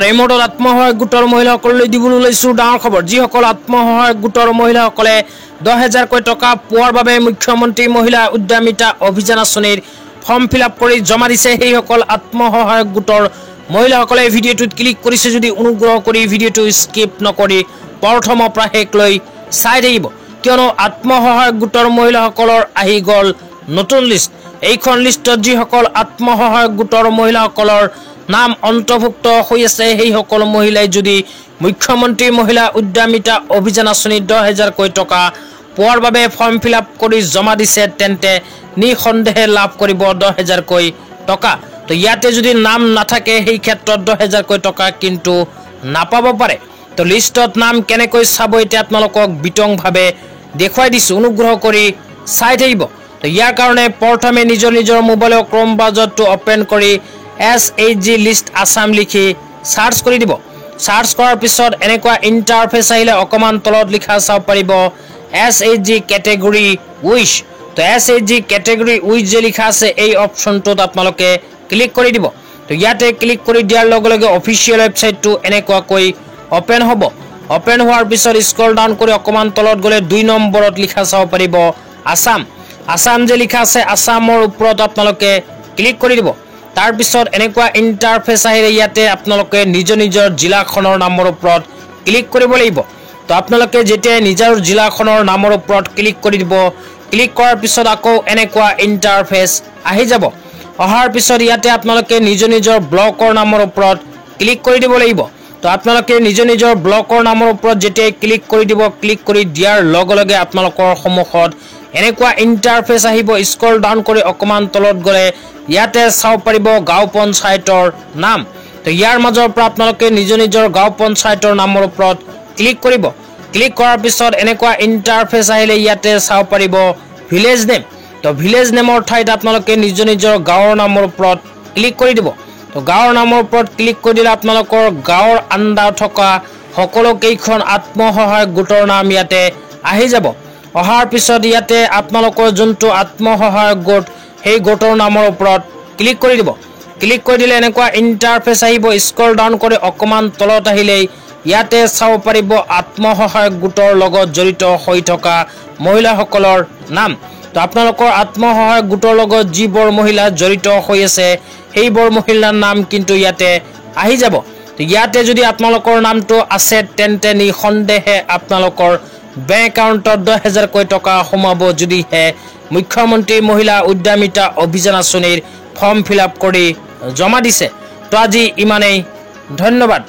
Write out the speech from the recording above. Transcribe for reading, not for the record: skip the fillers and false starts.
এই মুহূৰ্তত আত্মসহায়ক গোটৰ মহিলাসকললৈ দিবলৈ লৈছো ডাঙৰ খবৰ। যিসকল আত্মসহায়ক গোটৰ মহিলাসকলে 10,000কৈ টকা পোৱাৰ বাবে মুখ্যমন্ত্ৰী মহিলা উদ্যমিতা অভিযান আঁচনিৰ ফৰ্ম ফিলআপ কৰি জমা দিছে, সেইসকল আত্মসহায়ক গোটৰ মহিলাসকলে ভিডিঅ'টোত ক্লিক কৰিছে যদি অনুগ্ৰহ কৰি ভিডিঅ'টো স্কিপ নকৰি প্ৰথমৰ পৰা শেষলৈ চাই থাকিব, কিয়নো আত্মসহায়ক গোটৰ মহিলাসকলৰ আহি গ'ল নতুন লিষ্ট। এইখন লিষ্টত যিসকল আত্মসহায়ক গোটৰ মহিলাসকলৰ নাম অন্তৰ্ভুক্ত হৈ আছে, সেইসকল মহিলাই যদি মুখ্যমন্ত্ৰী মহিলা উদ্যমিতা অভিযান আঁচনিৰ 10,000কৈ টকা পোৱাৰ বাবে ফৰ্ম ফিলআপ কৰি জমা দিছে, তেন্তে নিঃসন্দেহে লাভ কৰিব 10,000কৈ টকা। তো ইয়াতে যদি নাম নাথাকে সেই ক্ষেত্ৰত 10,000কৈ টকা কিন্তু নাপাব পাৰে। তো লিষ্টত নাম কেনেকৈ চাব এতিয়া আপোনালোকক বিতংভাৱে দেখুৱাই দিছোঁ, অনুগ্ৰহ কৰি চাই থাকিব। তো ইয়াৰ কাৰণে প্ৰথমে নিজৰ মোবাইলৰ ক্ৰম ব্ৰাউজাৰটো অপেন কৰি SHG লিষ্ট আছাম লিখি সাৰ্চ কৰি দিব। সাৰ্চ কৰাৰ পিছত এনেকুৱা ইণ্টাৰফেচ আহিলে অকমান তলত লিখা চাব পাৰিব SHG কেটেগৰী উইচ। তো SHG কেটেগৰী উইচ যে লিখা আছে এই অপশ্যনটোত আপোনালোকে ক্লিক কৰি দিব। তো ইয়াতে ক্লিক কৰি দিয়াৰ লগে লগে অফিচিয়েল ৱেবছাইটটো এনেকুৱাকৈ অপেন হ'ব। অপেন হোৱাৰ পিছত স্ক্ৰল ডাউন কৰি অকমান তলত গ'লে 2 নম্বৰত লিখা চাব পাৰিব আছাম। আছাম যে লিখা আছে আছামৰ ওপৰত আপোনালোকে ক্লিক কৰি দিব। তাৰপিছত এনেকুৱা ইণ্টাৰফেচ আহিলে ইয়াতে আপোনালোকে নিজৰ জিলাখনৰ নামৰ ওপৰত ক্লিক কৰিব লাগিব। তো আপোনালোকে যেতিয়া নিজৰ জিলাখনৰ নামৰ ওপৰত ক্লিক কৰি দিব, ক্লিক কৰাৰ পিছত আকৌ এনেকুৱা ইণ্টাৰফেচ আহি যাব। অহাৰ পিছত ইয়াতে আপোনালোকে নিজৰ ব্লকৰ নামৰ ওপৰত ক্লিক কৰি দিব লাগিব। তো আপোনালোকে নিজৰ ব্লকৰ নামৰ ওপৰত যেতিয়া ক্লিক কৰি দিব, ক্লিক কৰি দিয়াৰ লগে লগে আপোনালোকৰ সন্মুখত এনেকুৱা ইণ্টাৰফেচ আহিব। স্ক্ৰল ডাউন কৰি অকমান তলত গ'লে ইয়াতে চাব পাৰিব গাঁও পঞ্চায়তৰ নাম। তো ইয়াৰ মাজৰ পৰা আপোনালোকে নিজৰ গাঁও পঞ্চায়তৰ নামৰ ওপৰত ক্লিক কৰিব। ক্লিক কৰাৰ পিছত এনেকুৱা ইণ্টাৰফেচ আহিলে ইয়াতে চাব পাৰিব ভিলেজ নেম। তো ভিলেজ নেমৰ ঠাইত আপোনালোকে নিজৰ গাঁৱৰ নামৰ ওপৰত ক্লিক কৰি দিব। তো গাঁৱৰ নামৰ ওপৰত ক্লিক কৰি দিলে আপোনালোকৰ গাঁৱৰ আণ্ডাৰত থকা সকলো কেইখন আত্মসহায়ক গোটৰ নাম ইয়াতে আহি যাব। অহাৰ পিছত ইয়াতে আপোনালোকৰ যোনটো আত্মসহায়ক গোট সেই গোটৰ নামৰ ওপৰত ক্লিক কৰি দিব। ক্লিক কৰি দিলে এনেকুৱা ইণ্টাৰফেচ আহিব। স্ক্ৰল ডাউন কৰি অকমান তলত আহিলেই ইয়াতে চাব পাৰিব আত্মসহায়ক গোটৰ লগত জড়িত হৈ থকা মহিলাসকলৰ নাম। তো আপোনালোকৰ আত্মসহায়ক গোটৰ লগত যিবোৰ মহিলা জড়িত হৈ আছে সেইবোৰ মহিলাৰ নাম কিন্তু ইয়াতে আহি যাব। তো ইয়াতে যদি আপোনালোকৰ নামটো আছে তেন্তে নিঃসন্দেহে আপোনালোকৰ বেংক একাউণ্টত 10,000কৈ টকা সোমাব, যদিহে মুখ্যমন্ত্ৰী মহিলা উদ্যমিতা অভিযান আঁচনিৰ ফৰ্ম ফিলআপ কৰি জমা দিছে। তো আজি ইমানেই, ধন্যবাদ।